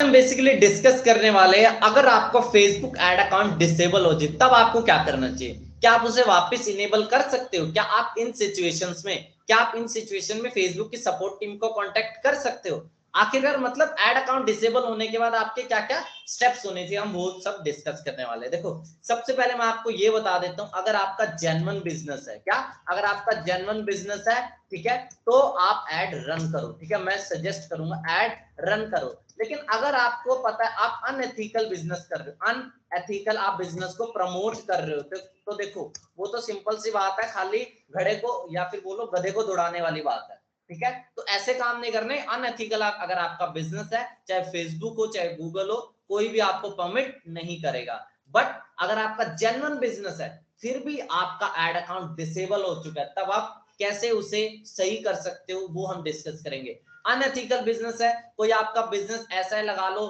हम basically discuss करने वाले हैं, अगर आपका फेसबुक एड अकाउंट डिसेबल हो जाए तब आपको क्या करना चाहिए। क्या आप उसे वापस इनेबल कर सकते हो? क्या आप इन सिचुएशंस में फेसबुक की सपोर्ट टीम को कांटेक्ट कर सकते हो? आखिरकार मतलब एड अकाउंट डिसेबल होने के बाद आपके क्या क्या स्टेप्स होने चाहिए, हम वो सब डिस्कस करने वाले हैं। देखो, सबसे पहले मैं आपको ये बता देता हूं, अगर आपका जेन्युइन बिजनेस है, क्या अगर आपका जेन्युइन बिजनेस है, ठीक है, तो आप एड रन करो, ठीक है, मैं सजेस्ट करूंगा एड रन करो। लेकिन अगर आपको पता है आप अनएथिकल बिजनेस कर रहे हो, अनएथिकल आप बिजनेस को प्रमोट कर रहे हो, तो देखो वो तो सिंपल सी बात है, खाली घड़े को या फिर बोलो गधे को दौड़ाने वाली बात है, ठीक है। तो ऐसे काम नहीं करने। अनएथिकल अगर आपका बिजनेस है, चाहे फेसबुक हो चाहे गूगल हो, कोई भी आपको परमिट नहीं करेगा। बट अगर आपका जेन्युइन बिजनेस है, फिर भी आपका एड अकाउंट डिसेबल हो चुका है, तब आप कैसे उसे सही कर सकते हो वो हम डिस्कस करेंगे। अनएथिकल बिजनेस है, कोई आपका बिजनेस ऐसा है, लगा लो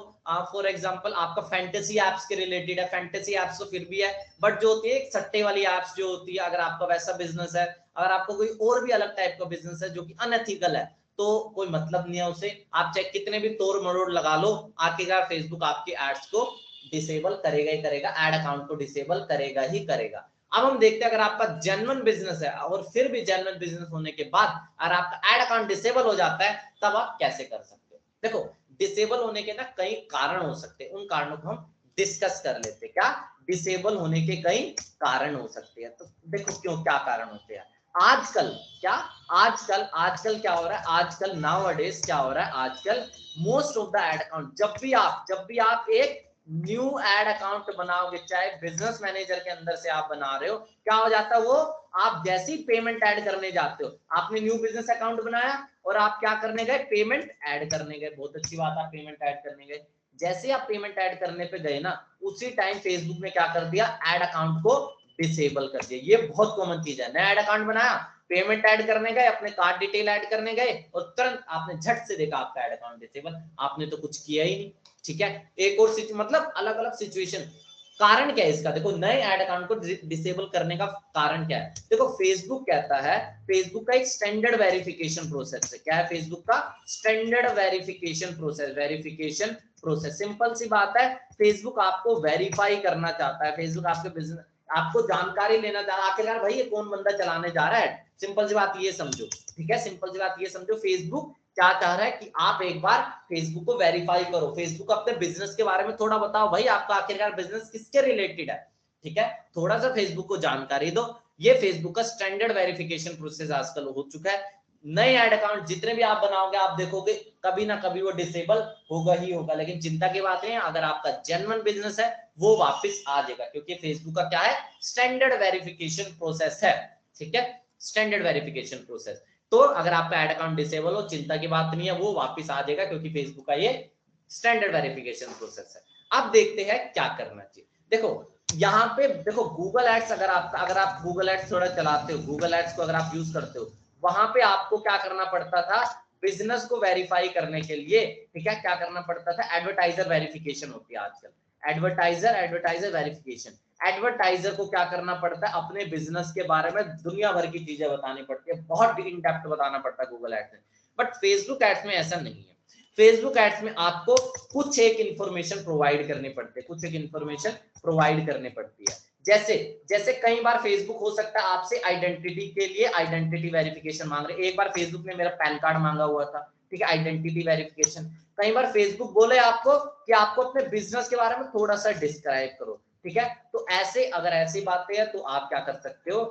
फॉर एग्जांपल आपका फैंटेसी एप्स के रिलेटेड है, फैंटेसी एप्स तो फिर भी है, बट जो होती है एक सट्टे वाली एप्स जो होती है, अगर आपका वैसा बिजनेस है, अगर आपको कोई और भी अलग टाइप का बिजनेस है जो कि अनएथिकल है, तो कोई मतलब नहीं है उसे, आप चाहे कितने भी तोड़ मरोड़ लगा लो, आखिरकार फेसबुक आपकी एड्स को डिसेबल करेगा ही करेगा, एड अकाउंट को डिसेबल करेगा ही करेगा। अब हम देखते हैं, अगर आपका जेन्युइन बिजनेस है और फिर भी जेन्युइन बिजनेस होने के बाद अगर आपका एड अकाउंट डिसेबल हो जाता है, तब आप कैसे कर सकते हो। देखो, डिसेबल होने के ना कई कारण हो सकते हैं, उन कारणों को हम डिस्कस कर लेते हैं। क्या डिसेबल होने के कई कारण हो सकते हैं, तो देखो क्यों, क्या कारण होते हैं। आजकल क्या आजकल आजकल क्या हो रहा है, आजकल नाउअडेज क्या हो रहा है, आजकल most of the ad account, जब भी आप एक न्यू एड अकाउंट बनाओगे, चाहे बिजनेस मैनेजर के अंदर से आप बना रहे हो, क्या हो जाता है वो, आप जैसी पेमेंट ऐड करने जाते हो, आपने न्यू बिजनेस अकाउंट बनाया और आप क्या करने गए, पेमेंट ऐड करने गए, बहुत अच्छी बात, आप पेमेंट ऐड करने गए, जैसे आप पेमेंट ऐड करने पे गए ना, उसी टाइम फेसबुक ने क्या कर दिया, एड अकाउंट को डिसेबल कर दिया। ये बहुत कॉमन चीज है, नया एड अकाउंट बनाया, पेमेंट ऐड करने गए, अपने कार्ड डिटेल ऐड करने गए और तुरंत आपने झट से देखा आपका एड अकाउंट डिसेबल, आपने तो कुछ किया ही नहीं, ठीक है। एक और मतलब अलग अलग सिचुएशन, कारण क्या है इसका, देखो नए एड अकाउंट को डिसेबल करने का कारण क्या है। देखो, फेसबुक कहता है, फेसबुक का एक स्टैंडर्ड वेरिफिकेशन प्रोसेस है, क्या है फेसबुक का स्टैंडर्ड वेरिफिकेशन प्रोसेस, सिंपल सी बात है, फेसबुक आपको वेरीफाई करना चाहता है, फेसबुक आपके बिजनेस, आपको जानकारी लेना चाह रहा है, आखिरकार भाई ये कौन बंदा चलाने जा रहा है, सिंपल सी बात ये समझो, ठीक है, सिंपल सी बात ये समझो, फेसबुक क्या चाह रहा है कि आप एक बार फेसबुक को वेरीफाई करो, फेसबुक अपने बिजनेस के बारे में थोड़ा बताओ, भाई आपका आखिरकार बिजनेस किसके रिलेटेड है, ठीक है, थोड़ा सा फेसबुक को जानकारी दो। ये फेसबुक का स्टैंडर्ड वेरिफिकेशन प्रोसेस आजकल हो चुका है। नए एड अकाउंट जितने भी आप बनाओगे, आप देखोगे कभी ना कभी वो डिसेबल होगा ही होगा, लेकिन चिंता की बात है, अगर आपका जेन्युइन बिजनेस है वो वापस आ जाएगा, क्योंकि फेसबुक का क्या है, स्टैंडर्ड वेरिफिकेशन प्रोसेस है, ठीक है, स्टैंडर्ड वेरिफिकेशन प्रोसेस। तो अगर आपका एड अकाउंट डिसेबल हो, चिंता की बात नहीं है, वो वापस आ जाएगा, क्योंकि फेसबुक का ये स्टैंडर्ड वेरिफिकेशन प्रोसेस है। अब देखते हैं क्या करना चाहिए। देखो, यहाँ पे देखो, गूगल एड्स, अगर आप गूगल एड्स थोड़ा चलाते हो, गूगल एड्स को अगर आप यूज करते हो, वहां पे आपको क्या करना पड़ता था, बिजनेस को वेरीफाई करने के लिए, ठीक है, क्या करना पड़ता था, एडवर्टाइजर वेरिफिकेशन होती है आजकल, एडवर्टाइजर वेरिफिकेशन, एडवर्टाइजर को क्या करना पड़ता है, अपने बिजनेस के बारे में दुनिया भर की चीजें बतानी पड़ती है, बहुत इन डेप्थ बताना पड़ता है गूगल एड्स में। बट फेसबुक एड्स में ऐसा नहीं है, फेसबुक एड्स में आपको कुछ एक इंफॉर्मेशन प्रोवाइड करनी पड़ती है, कुछ एक इंफॉर्मेशन प्रोवाइड करनी पड़ती है, जैसे जैसे कई बार फेसबुक हो सकता है आपसे आइडेंटिटी के लिए आइडेंटिटी वेरिफिकेशन मांग रहे, एक बार फेसबुक ने मेरा पैन कार्ड मांगा हुआ था, ठीक है, आइडेंटिटी वेरिफिकेशन। कई बार फेसबुक बोले आपको कि आपको अपने बिजनेस के बारे में थोड़ा सा डिस्क्राइब करो, ठीक है, तो ऐसे अगर ऐसी बातें हैं तो आप क्या कर सकते हो,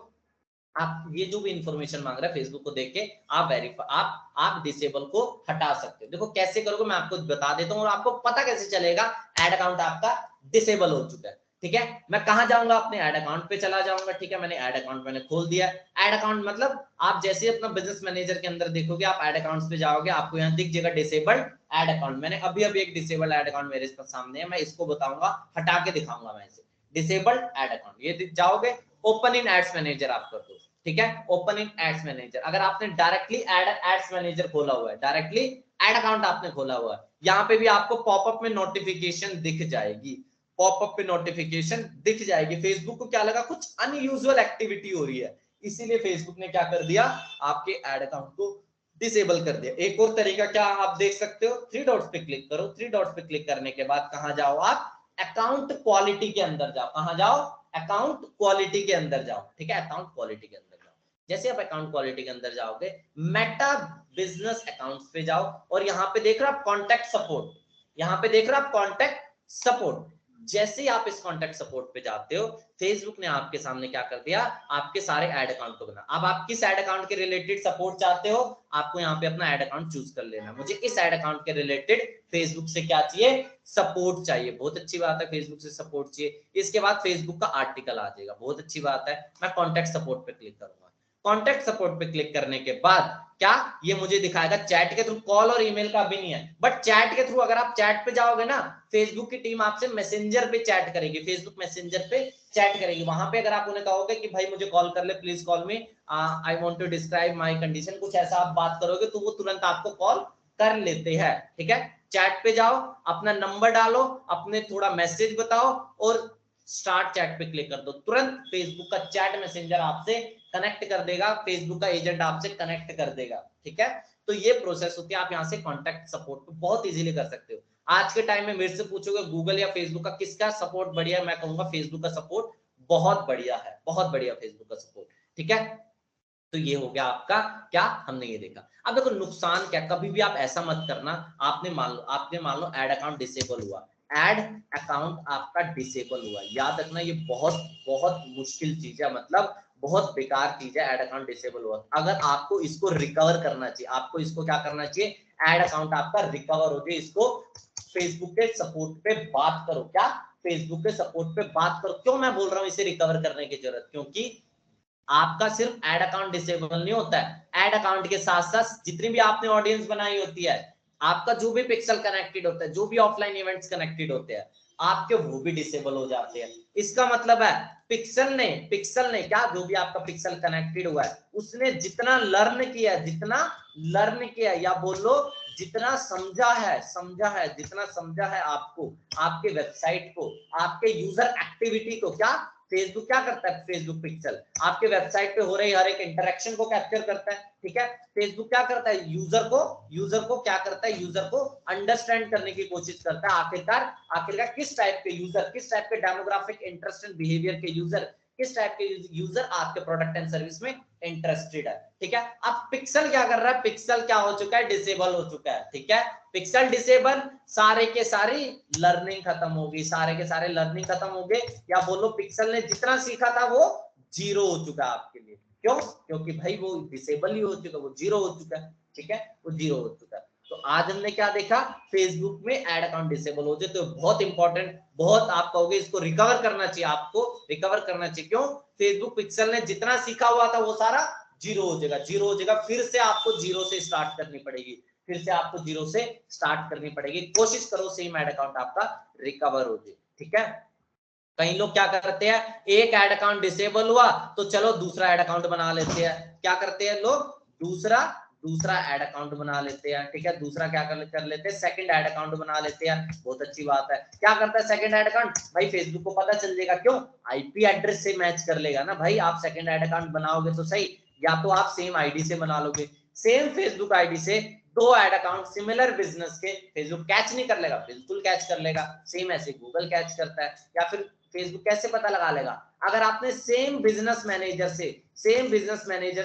आप ये जो भी इंफॉर्मेशन मांग रहा है फेसबुक को देख के आप वेरीफाई, आप डिसेबल को हटा सकते हो। देखो कैसे करोगे मैं आपको बता देता हूँ, और आपको पता कैसे चलेगा एड अकाउंट आपका डिसेबल हो चुका है, ठीक है। मैं कहां जाऊंगा, अपने एड अकाउंट पे चला जाऊंगा, ठीक है, मैंने एड अकाउंट मैंने खोल दिया। एड अकाउंट मतलब आप जैसे अपना बिजनेस मैनेजर के अंदर देखोगे, आप एड अकाउंट्स पे जाओगे, आपको यहाँ दिख जाएगा डिसेबल्ड एड अकाउंट, मैंने अभी अभी एक डिसेबल्ड एड अकाउंट मेरे सामने है, मैं इसको बताऊंगा, हटा के दिखाऊंगा मैं इसे, डिसेबल्ड एड अकाउंट, ये जाओगे, ओपन इन एड्स मैनेजर आप कर दो, ठीक है, ओपन इन एड्स मैनेजर, अगर आपने डायरेक्टली एड्स मैनेजर खोला हुआ है, डायरेक्टली एड अकाउंट आपने खोला हुआ है, यहाँ पे भी आपको पॉपअप में नोटिफिकेशन दिख जाएगी, पॉपअप पे नोटिफिकेशन दिख जाएगी, फेसबुक को क्या लगा कुछ अनयूजुअल एक्टिविटी हो रही है, इसीलिए फेसबुक ने क्या कर दिया, आपके एड अकाउंट को डिसेबल कर दिया। एक और तरीका क्या आप देख सकते हो, थ्री डॉट्स पे क्लिक करो, थ्री डॉट्स पे क्लिक करने के बाद कहां जाओ आप, अकाउंट क्वालिटी के अंदर जाओ, कहां जाओ, अकाउंट क्वालिटी के अंदर जाओ, ठीक है, अकाउंट क्वालिटी के अंदर जाओ। जैसे आप अकाउंट क्वालिटी के अंदर जाओगे, मेटा बिजनेस अकाउंट्स पे जाओ और यहाँ पे देख रहे हो आप कॉन्टैक्ट सपोर्ट, यहाँ पे देख रहे हो आप कॉन्टैक्ट सपोर्ट। जैसे ही आप इस कॉन्टैक्ट सपोर्ट पे जाते हो, फेसबुक ने आपके सामने क्या कर दिया, आपके सारे ऐड अकाउंट को बना। अब आप किस ऐड अकाउंट के रिलेटेड सपोर्ट चाहते हो, आपको यहाँ पे अपना ऐड अकाउंट चूज कर लेना। मुझे इस ऐड अकाउंट के रिलेटेड फेसबुक से क्या चाहिए, सपोर्ट चाहिए। बहुत अच्छी बात है, फेसबुक से सपोर्ट चाहिए। इसके बाद फेसबुक का आर्टिकल आ जाएगा, बहुत अच्छी बात है। मैं कॉन्टैक्ट सपोर्ट पे क्लिक करूंगा। कॉन्टैक्ट सपोर्ट पे क्लिक करने के बाद क्या ये मुझे दिखाएगा, चैट के थ्रू, कॉल और ईमेल का भी नहीं है, बट चैट के थ्रू अगर आप चैट पे जाओगे ना, फेसबुक की टीम आपसे मैसेंजर पे चैट करेगी, फेसबुक मैसेंजर पे चैट करेगी। वहां पे अगर आप उन्हें कहोगे कि भाई मुझे कॉल कर ले, please call me, I want to describe my condition, कुछ ऐसा आप बात करोगे तो वो तुरंत आपको कॉल कर लेते हैं, ठीक है। चैट पे जाओ, अपना नंबर डालो, अपने थोड़ा मैसेज बताओ और स्टार्ट चैट पे क्लिक कर दो, तुरंत फेसबुक का चैट मैसेंजर आपसे कनेक्ट कर देगा, फेसबुक का एजेंट आपसे कनेक्ट कर देगा, ठीक है। तो ये प्रोसेस होती है, आप यहाँ से कॉन्टैक्ट सपोर्ट पे बहुत इजीली कर सकते हो। आज के टाइम में मेरे से पूछोगे गूगल या फेसबुक का किसका सपोर्ट बढ़िया है, मैं कहूंगा फेसबुक का सपोर्ट बहुत बढ़िया है, बहुत बढ़िया फेसबुक का सपोर्ट, ठीक है। तो ये हो गया आपका, क्या हमने ये देखा। अब देखो नुकसान क्या, कभी भी आप ऐसा मत करना, आपने मान लो ऐड अकाउंट डिसेबल हुआ, ऐड अकाउंट आपका डिसेबल हुआ, याद रखना ये बहुत बहुत मुश्किल चीज है, मतलब बहुत बेकार चीज है, ऐड अकाउंट डिसेबल हुआ। अगर आपको इसको रिकवर करना चाहिए, आपको इसको क्या करना चाहिए, ऐड अकाउंट आपका रिकवर हो जाए, इसको फेसबुक के सपोर्ट पे बात करो, क्या, फेसबुक के सपोर्ट पे बात करो। क्यों मैं बोल रहा हूँ इसे रिकवर करने की जरूरत, क्योंकि आपका सिर्फ ऐड अकाउंट डिसेबल नहीं होता है, ऐड अकाउंट के साथ साथ जितनी भी आपने ऑडियंस बनाई होती है, आपका जो भी पिक्सल कनेक्टेड होता है, जो भी ऑफलाइन इवेंट्स कनेक्टेड होते हैं आपके, वो भी डिसेबल हो जाते हैं। इसका मतलब है पिक्सल ने क्या, जो भी आपका पिक्सल कनेक्टेड हुआ है उसने जितना लर्न किया, जितना लर्न किया या बोलो जितना जितना समझा है आपको, आपके वेबसाइट को, आपके यूजर एक्टिविटी को, क्या फेसबुक क्या करता है, फेसबुक पिक्सल आपके वेबसाइट पे हो रही हर एक इंटरेक्शन को कैप्चर करता है, ठीक है। फेसबुक क्या करता है, यूजर को क्या करता है, यूजर को अंडरस्टैंड करने की कोशिश करता है, आखिरकार किस टाइप के यूजर, किस टाइप के डेमोग्राफिक इंटरेस्ट एंड बिहेवियर के यूजर, किस टाइप के यूजर आपके प्रोडक्ट एंड सर्विस में इंटरेस्टेड है, ठीक है। अब पिक्सल क्या कर रहा है, पिक्सल क्या हो चुका है, डिसेबल हो चुका है, ठीक है। पिक्सल डिसेबल, सारे के सारी लर्निंग खत्म होगी, सारे के सारे लर्निंग खत्म हो गए, या बोलो पिक्सल ने जितना सीखा था वो जीरो हो चुका है आपके लिए। क्यों, क्योंकि भाई वो डिसेबल ही हो चुका, वो जीरो हो चुका है, ठीक है, वो जीरो हो चुका है। तो आज हमने क्या देखा, फेसबुक में ऐड अकाउंट डिसेबल हो जाए तो बहुत इंपॉर्टेंट, बहुत आप कहोगे इसको रिकवर करना चाहिए, आपको रिकवर करना चाहिए। क्यों, फेसबुक पिक्सल ने जितना सीखा हुआ था वो सारा जीरो हो जाएगा, जीरो हो जाएगा, फिर से आपको जीरो से स्टार्ट करनी पड़ेगी, फिर से आपको जीरो से स्टार्ट करनी पड़ेगी। कोशिश करो सेम ऐड अकाउंट आपका रिकवर हो जाए, ठीक है। कई लोग क्या करते हैं, एक ऐड अकाउंट डिसेबल हुआ तो चलो दूसरा ऐड अकाउंट बना लेते हैं, क्या करते हैं लोग, दूसरा दूसरा ऐड अकाउंट बना लेते हैं, ठीक है, दूसरा क्या कर लेते हैं, सेकंड ऐड अकाउंट बना लेते हैं। बहुत अच्छी बात है। क्या करता है सेकंड ऐड अकाउंट, भाई फेसबुक को पता चल जाएगा, क्यों, आईपी एड्रेस से मैच कर लेगा ना भाई। आप सेकंड ऐड अकाउंट बनाओगे तो सही, या तो आप सेम आईडी से बना लोगे, सेम फेसबुक आईडी से दो ऐड अकाउंट सिमिलर बिजनेस के, फेसबुक कैच नहीं कर लेगा, बिल्कुल कैच कर लेगा, सेम ऐसे गूगल कैच करता है। या फिर फेसबुक कैसे पता लगा लेगा, अगर आपने सेम बिजनेस मैनेजर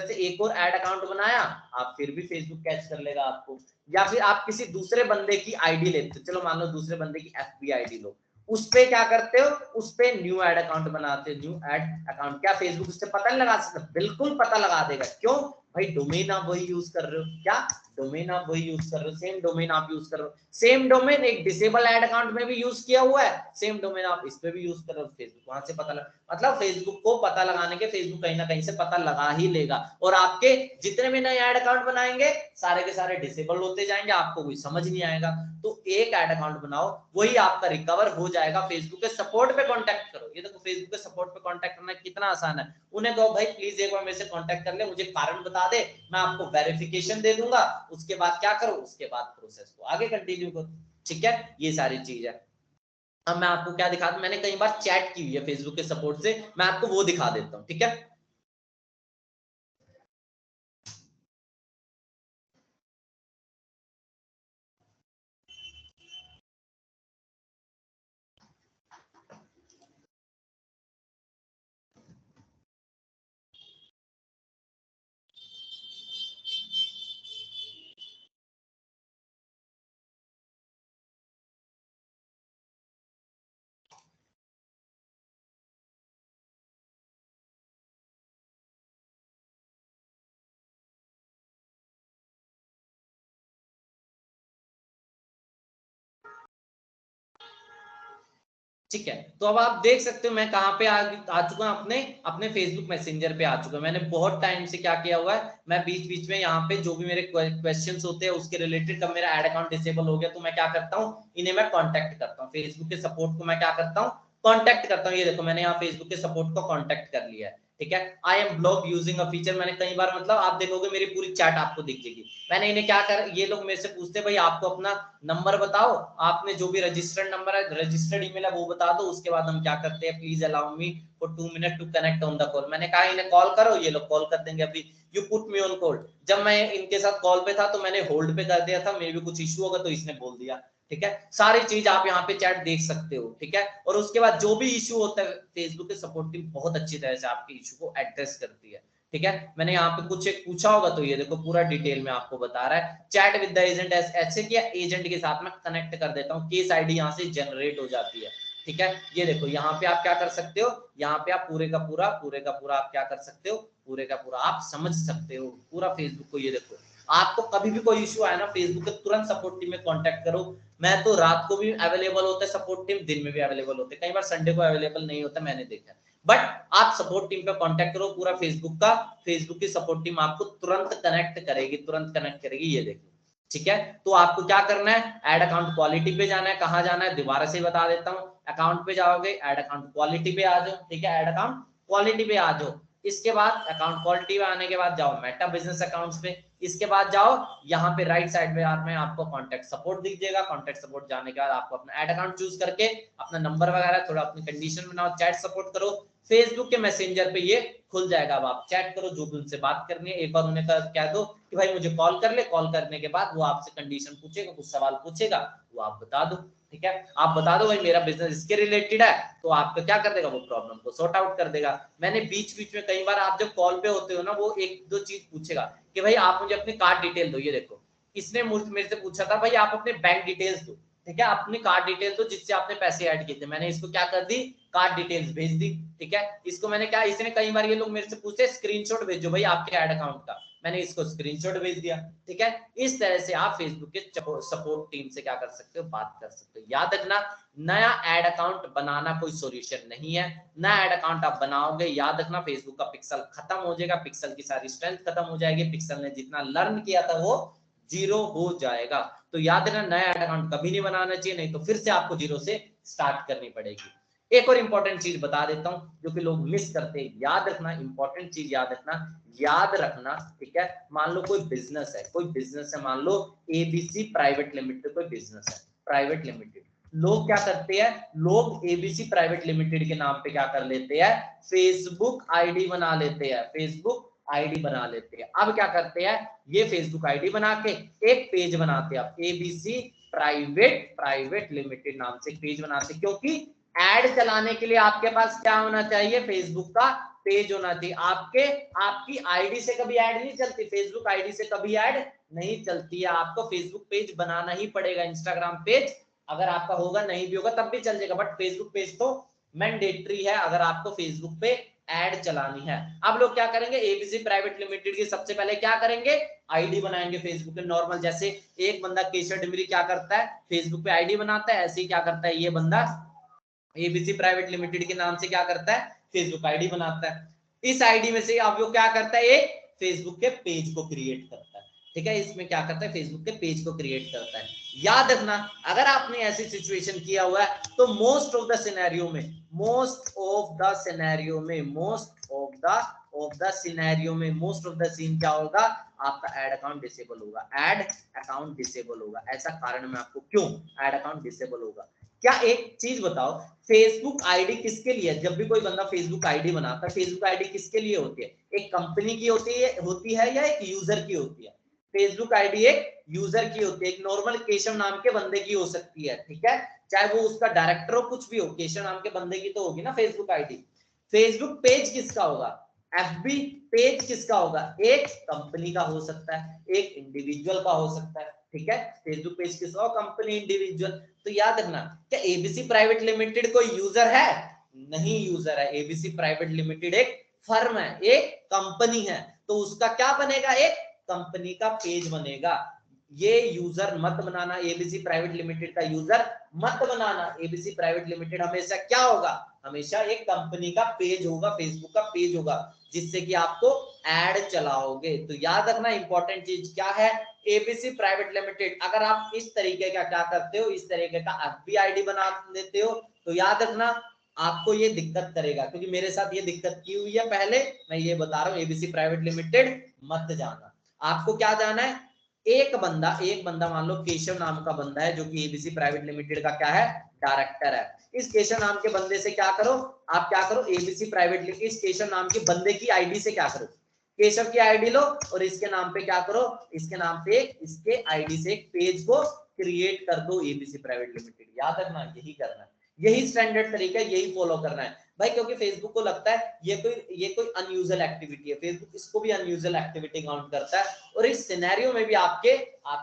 से एक और ऐड अकाउंट बनाया, आप फिर भी फेसबुक कैच कर लेगा आपको। या फिर आप किसी दूसरे बंदे की आईडी लेते हो, चलो मान लो दूसरे बंदे की एफबी आईडी लो, उस पे क्या करते हो, उस पे न्यू ऐड अकाउंट बनाते हो, न्यू ऐड अकाउंट, क्या फेसबुक उससे पता नहीं लगा सकता, बिल्कुल पता लगा देगा। क्यों भाई, डोमेन आप वही यूज कर रहे हो, क्या डोमेन आप वही यूज कर रहे हो, सेम डोमेन आप यूज कर रहे हो, सेम डोमेन एक डिसेबल ऐड अकाउंट में भी यूज किया हुआ है, सेम डोमेन आप इस पे भी यूज कर रहे हो, फेसबुक वहां से पता लगा, मतलब फेसबुक को पता लगाने के, फेसबुक कहीं ना कहीं से पता लगा ही लेगा, और आपके जितने भी नए ऐड अकाउंट बनाएंगे सारे के सारे डिसेबल होते जाएंगे, आपको कोई समझ नहीं आएगा। तो एक ऐड अकाउंट बनाओ, वही आपका रिकवर हो जाएगा। फेसबुक के सपोर्ट पे कांटेक्ट करो, ये देखो फेसबुक के सपोर्ट पे कांटेक्ट करना कितना आसान है। उन्हें कहो भाई प्लीज एक बार मेरे से कांटेक्ट कर ले, मुझे कारण बता दे, मैं आपको वेरिफिकेशन दे दूंगा, उसके बाद क्या करो, उसके बाद प्रोसेस को आगे कंटिन्यू करो, ठीक है। ये सारी चीज है। अब मैं आपको क्या दिखा दूं, मैंने कई बार चैट की हुई है फेसबुक के सपोर्ट से, मैं आपको वो दिखा देता हूं, ठीक है। ठीक है। तो अब आप देख सकते हो मैं कहाँ पे आ चुका हूँ, अपने फेसबुक मैसेंजर पे आ चुका हूँ। मैंने बहुत टाइम से क्या किया हुआ है, मैं बीच बीच में यहाँ पे जो भी मेरे क्वेश्चंस होते हैं उसके रिलेटेड, कब मेरा ऐड अकाउंट डिसेबल हो गया तो मैं क्या करता हूँ, इन्हें मैं कॉन्टेक्ट करता हूँ, फेसबुक के सपोर्ट को मैं क्या करता हूँ, कॉन्टेक्ट करता हूँ। ये देखो मैंने यहाँ फेसबुक के सपोर्ट को कॉन्टेक्ट कर लिया है, ठीक है। I am block using a feature, मैंने कई बार, मतलब आप देखोगे मेरी पूरी चैट आपको दिख जाएगी। मैंने इन्हें क्या कर, ये लोग मेरे से पूछते भाई आपको अपना नंबर बताओ, आपने जो भी रजिस्टर्ड नंबर है, रजिस्टर्ड ईमेल है वो बता दो, उसके बाद हम क्या करते हैं, please allow me for 2 minute to connect on the call. मैंने कहा इन्हें कॉल करो, ये लोग कॉल कर देंगे अभी, you put me on call. जब मैं इनके साथ कॉल पे था तो मैंने होल्ड पे कर दिया था, मे भी कुछ इश्यू होगा तो इसने बोल दिया, ठीक है। सारी चीज आप यहाँ पे चैट देख सकते हो, ठीक है। और उसके बाद जो भी इशू होता है, फेसबुक के सपोर्ट टीम बहुत अच्छी तरह से आपके इशू को एड्रेस करती है, ठीक है। मैंने यहाँ पे कुछ एक पूछा होगा तो ये देखो पूरा डिटेल में आपको बता रहा है। चैट विद द एजेंट, ऐसे किया एजेंट के साथ में कनेक्ट कर देता हूँ, केस आईडी यहाँ से जनरेट हो जाती है, ठीक है। ये देखो यहाँ पे आप क्या कर सकते हो, यहाँ पे आप पूरे का पूरा आप क्या कर सकते हो, पूरे का पूरा आप समझ सकते हो पूरा फेसबुक को। ये देखो आपको कभी भी कोई इशू आया ना, फेसबुक के तुरंत सपोर्ट टीम में कांटेक्ट करो। मैं तो रात को भी अवेलेबल होता है सपोर्ट टीम, दिन में भी अवेलेबल होते हैं, कई बार संडे को अवेलेबल नहीं होता, मैंने देखा है। बट आप सपोर्ट टीम पे कांटेक्ट करो, पूरा फेसबुक की सपोर्ट टीम आपको तुरंत कनेक्ट करेगी, ये देखो, ठीक है। तो आपको क्या करना है, ऐड अकाउंट क्वालिटी पे जाना है, कहां जाना है दोबारा से बता देता हूं, अकाउंट पे जाओगे, ऐड अकाउंट क्वालिटी पे आ जाओ, ठीक है, ऐड अकाउंट क्वालिटी पे आ जाओ। इसके बाद अकाउंट क्वालिटी पे आने के बाद जाओ मेटा बिजनेस अकाउंट्स पे, इसके बाद जाओ यहाँ पे राइट साइड में आपको कॉन्टेक्ट सपोर्ट दिख जाएगा। कॉन्टेक्ट सपोर्ट जाने के बाद आपको अपना ऐड अकाउंट चूज करके अपना नंबर वगैरह थोड़ा अपनी कंडीशन बनाओ, चैट सपोर्ट करो, फेसबुक के मैसेंजर पे ये खुल जाएगा। अब आप चैट करो, जो भी उनसे बात करनी है, एक बार उन्हें कह दो कि भाई मुझे कॉल कर ले, कॉल करने के बाद वो आपसे कंडीशन पूछेगा, कुछ सवाल पूछेगा, वो आप बता दो, ठीक है। आप बता दो भाई मेरा बिजनेस इसके रिलेटेड है, तो आपका क्या कर देगा, वो प्रॉब्लम को सॉर्ट आउट कर देगा। मैंने बीच बीच में कई बार, आप जब कॉल पे होते हो ना, वो एक दो चीज पूछेगा कि भाई आप मुझे अपनी कार्ड डिटेल दो। ये देखो इसने मेरे से पूछा था भाई आप अपने बैंक डिटेल्स दो, ठीक है, अपनी कार्ड डिटेल दो जिससे आपने पैसे ऐड किए थे। मैंने इसको क्या कर दी, कार्ड डिटेल्स भेज दी, ठीक है। इसको मैंने क्या, इसने कई बार, ये लोग मेरे से पूछते स्क्रीनशॉट भेजो भाई आपके ऐड अकाउंट का, मैंने इसको स्क्रीनशॉट भेज दिया, ठीक है। इस तरह से आप फेसबुक के सपोर्ट टीम से क्या कर सकते हो, बात कर सकते हो। याद रखना, नया ऐड अकाउंट बनाना कोई सॉल्यूशन नहीं है। नया ऐड अकाउंट आप बनाओगे, याद रखना फेसबुक का पिक्सल खत्म हो जाएगा, पिक्सल की सारी स्ट्रेंथ खत्म हो जाएगी, पिक्सल ने जितना लर्न किया था वो जीरो हो जाएगा। तो याद रखना नया ऐड अकाउंट कभी नहीं बनाना चाहिए, नहीं तो फिर से आपको जीरो से स्टार्ट करनी पड़ेगी। एक और इंपॉर्टेंट चीज बता देता हूं जो कि लोग मिस करते हैं, याद रखना, इंपॉर्टेंट चीज याद रखना, ठीक है। मान लो कोई बिजनेस है, मान लो एबीसी प्राइवेट लिमिटेड कोई बिजनेस है, प्राइवेट लिमिटेड, लोग क्या करते हैं, लोग एबीसी प्राइवेट लिमिटेड के नाम पे क्या कर लेते हैं, फेसबुक आईडी बना लेते हैं, फेसबुक आईडी बना लेते हैं। अब क्या करते हैं, ये फेसबुक आईडी बना के एक पेज बनाते हैं, एबीसी प्राइवेट लिमिटेड नाम से पेज बनाते हैं, क्योंकि एड चलाने के लिए आपके पास क्या होना चाहिए, फेसबुक का पेज होना चाहिए। आपकी आईडी से कभी ऐड नहीं चलती, फेसबुक आईडी से कभी ऐड नहीं चलती है, आपको फेसबुक पेज बनाना ही पड़ेगा। इंस्टाग्राम पेज अगर आपका होगा, नहीं भी होगा तब भी चल जाएगा, बट फेसबुक पेज तो मैंडेटरी है अगर आपको फेसबुक पे ऐड चलानी है। अब लोग क्या करेंगे, एबीसी प्राइवेट लिमिटेड की सबसे पहले क्या करेंगे, आईडी बनाएंगे फेसबुक पे नॉर्मल, जैसे एक बंदा केशव डिमरी क्या करता है, फेसबुक पे आईडी बनाता है, ऐसे ही क्या करता है ये बंदा एबीसी प्राइवेट लिमिटेड के नाम से क्या करता है, फेसबुक आईडी बनाता है। इस आईडी में से अब वो क्या करता है, एक फेसबुक के पेज को क्रिएट करता है, ठीक है। इसमें क्या करता है, फेसबुक के पेज को क्रिएट करता है। याद रखना, अगर आपने ऐसी सिचुएशन किया हुआ है तो मोस्ट ऑफ द सिनेरियो में मोस्ट ऑफ द सीन क्या होगा, आपका ऐड अकाउंट डिसेबल होगा, ऐड अकाउंट डिसेबल होगा। ऐसा कारण मैं आपको क्यों ऐड अकाउंट डिसेबल होगा। क्या एक चीज बताओ, फेसबुक आईडी किसके लिए, जब भी कोई बंदा फेसबुक आईडी बनाता है, फेसबुक आईडी किसके लिए होती है, एक कंपनी की होती है या एक यूजर की होती है। फेसबुक आईडी एक यूजर की होती है, एक नॉर्मल केशव नाम के बंदे की हो सकती है, ठीक है, चाहे वो उसका डायरेक्टर हो, कुछ भी हो, केशव नाम के बंदे की तो होगी ना फेसबुक आईडी। फेसबुक पेज किसका होगा, एफबी पेज किसका होगा, एक कंपनी का हो सकता है, एक इंडिविजुअल का हो सकता है, ठीक है। फेसबुक पेज किसका हो, कंपनी, इंडिविजुअल। तो याद रखना, क्या एबीसी प्राइवेट लिमिटेड कोई यूजर है, नहीं यूजर है, एबीसी प्राइवेट लिमिटेड एक फर्म है, एक कंपनी है, तो उसका क्या बनेगा, एक कंपनी का पेज बनेगा। ये यूजर मत बनाना, एबीसी प्राइवेट लिमिटेड का यूजर मत बनाना। एबीसी प्राइवेट लिमिटेड हमेशा क्या होगा, हमेशा एक कंपनी का पेज होगा, फेसबुक का पेज होगा, जिससे कि आपको एड चलाओगे। तो याद रखना इंपॉर्टेंट चीज क्या है, एबीसी प्राइवेट लिमिटेड। अगर आप इस तरीके का क्या करते हो, इस तरीके का एफबी आईडी बना देते हो, तो याद रखना आपको ये दिक्कत करेगा, क्योंकि मेरे साथ ये दिक्कत की हुई है पहले। मैं ये बता रहा हूँ, एबीसी प्राइवेट लिमिटेड मत जाना। आपको क्या जाना है, एक बंदा मान लो केशव नाम का बंदा है, जो कि एबीसी प्राइवेट लिमिटेड का क्या है, डायरेक्टर है। इस केशव नाम के बंदे से क्या करो, आप क्या करो, एबीसी प्राइवेट, इस केशव नाम के बंदे की आईडी से क्या करो, केशव की आईडी लो और इसके नाम पे क्या करो, इसके नाम पे इसके आईडी से एक पेज को क्रिएट कर दो, एबीसी प्राइवेट लिमिटेड। याद रखना यही करना है, यही स्टैंडर्ड तरीका है, यही फॉलो करना है भाई। क्योंकि फेसबुक को लगता है ये कोई अनयूजुअल एक्टिविटी है, फेसबुक इसको भी अनयूजुअल एक्टिविटी काउंट करता है, और इस सिनेरियो में भी आपके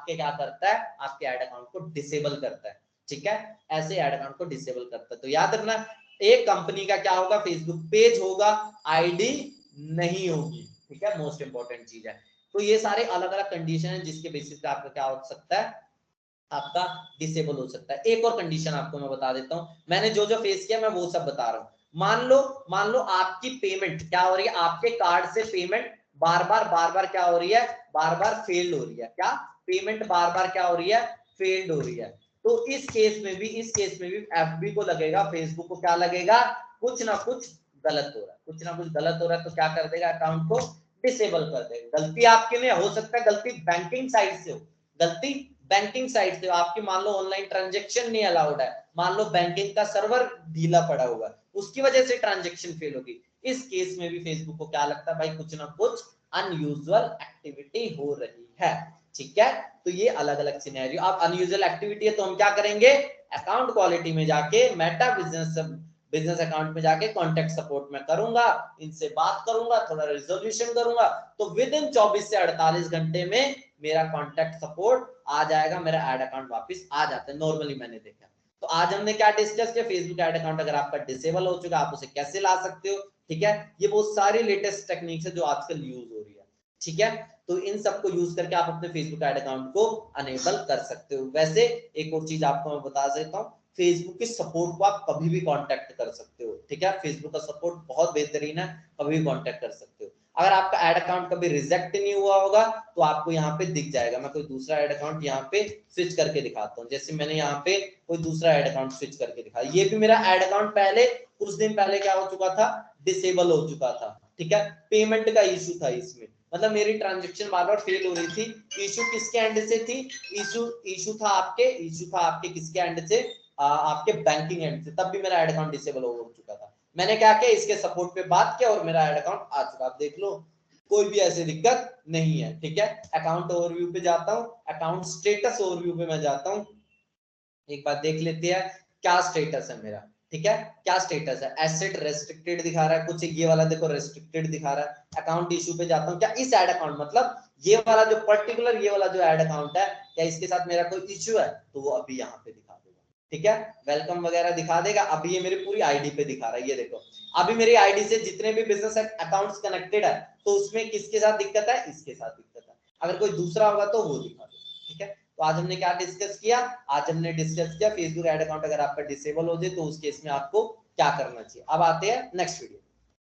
क्या करता है, आपके ऐड अकाउंट को डिसेबल करता है। ठीक है, ऐसे ऐड अकाउंट को डिसेबल करता है। तो याद रखना, एक कंपनी का क्या होगा, फेसबुक पेज होगा, आईडी नहीं होगी। ठीक है, मोस्ट इंपॉर्टेंट चीज है। तो ये सारे अलग अलग कंडीशन है, जिसके बेसिस पे आपका क्या हो सकता है, आपका डिसेबल हो सकता है। एक और कंडीशन आपको मैं बता देता हूं, मैंने जो जो फेस किया मैं वो सब बता रहा हूं। मान लो आपकी पेमेंट क्या हो रही है, आपके कार्ड से पेमेंट बार बार क्या हो रही है, बार बार फेल्ड हो रही है। क्या, पेमेंट बार बार क्या हो रही है, फेल्ड हो रही है। तो इस केस में भी एफबी को लगेगा, फेसबुक को क्या लगेगा, कुछ ना कुछ गलत हो रहा है, कुछ ना कुछ गलत हो रहा है। तो क्या कर देगा, अकाउंट को डिसेबल कर देगा। गलती आपके नहीं हो सकता है, गलती बैंकिंग साइड से हो, गलती बैंकिंग साइड से आपकी, मान लो ऑनलाइन ट्रांजेक्शन नहीं अलाउड है, मान लो बैंकिंग का सर्वर ढीला पड़ा हुआ है, उसकी वजह से ट्रांजेक्शन फेल होगी। इस केस में भी फेसबुक को क्या लगता है भाई, कुछ ना कुछ अनयूजुअल एक्टिविटी हो रही है। ठीक है, तो ये अलग अलग सिनेरियो। अब अनयूजुअल एक्टिविटी है तो हम क्या करेंगे, अकाउंट क्वालिटी में जाके, मेटा बिजनेस अकाउंट में जाके कॉन्टेक्ट सपोर्ट में करूंगा, इनसे बात करूंगा, थोड़ा रिजोल्यूशन करूंगा, तो विद इन 24 से 48 घंटे में मेरा कॉन्टेक्ट सपोर्ट आ जाएगा, मेरा एड अकाउंट वापस आ जाता है, नॉर्मली मैंने देखा। तो आज हमने क्या डिस्कस किया, फेसबुक एड अकाउंट अगर आपका डिसेबल हो चुका है, आप उसे कैसे ला सकते हो। ठीक है, ये बहुत सारी लेटेस्ट टेक्निक्स है जो आजकल यूज हो रही है। ठीक है, तो इन सबको यूज करके आप अपने फेसबुक एड अकाउंट को अनेबल कर सकते हो। वैसे एक और चीज आपको मैं बता देता हूँ, फेसबुक के सपोर्ट को आप कभी भी कांटेक्ट कर सकते हो। ठीक है, फेसबुक का सपोर्ट बहुत बेहतरीन है, कभी भी कांटेक्ट कर सकते हो। अगर आपका एड अकाउंट कभी रिजेक्ट नहीं हुआ होगा तो आपको यहाँ पे दिख जाएगा। मैं कोई दूसरा एड अकाउंट यहाँ पे स्विच करके दिखाता हूँ, जैसे मैंने यहाँ पे कोई दूसरा एड अकाउंट स्विच करके दिखाया, ये भी मेरा एड अकाउंट पहले कुछ दिन पहले क्या हो चुका था, डिसेबल हो चुका था। ठीक है, पेमेंट का इशू था इसमें, मतलब मेरी ट्रांजेक्शन बार बार फेल हो रही थी। इशू किसके एंड से थी, इशू था आपके किसके एंड से, आपके बैंकिंग एंड से। तब भी मेरा एड अकाउंट डिसेबल हो चुका था। मैंने क्या किया, इसके सपोर्ट पे बात किया और मेरा एड अकाउंट आ चुका। आप देख लो, कोई भी ऐसी दिक्कत नहीं है। ठीक है, अकाउंट ओवरव्यू पे जाता हूँ, अकाउंट स्टेटस ओवरव्यू पे मैं जाता हूँ, एक बार देख लेते हैं क्या स्टेटस है मेरा। ठीक है, क्या स्टेटस है, एसेट रेस्ट्रिक्टेड दिखा रहा है, कुछ ये वाला देखो रेस्ट्रिक्टेड दिखा रहा है। अकाउंट इशू पे जाता हूँ, क्या इस एड अकाउंट, मतलब ये वाला जो पर्टिकुलर, ये वाला जो एड अकाउंट है, क्या इसके साथ मेरा कोई इशू है, तो वो अभी यहाँ पे दिखा देगा। ठीक है, वेलकम वगैरह दिखा देगा। अभी ये मेरी पूरी आईडी पे दिखा रहा है, ये देखो अभी मेरी आईडी से जितने भी बिजनेस अकाउंट्स कनेक्टेड है, तो उसमें किसके साथ दिक्कत है, इसके साथ दिक्कत है। अगर कोई दूसरा होगा तो वो दिखा देगा। ठीक है, तो आज हमने क्या डिस्कस किया, आज हमने डिस्कस किया फेसबुक एड अकाउंट अगर आपका डिसेबल हो जाए तो उस केस में आपको क्या करना चाहिए। अब आते हैं नेक्स्ट वीडियो।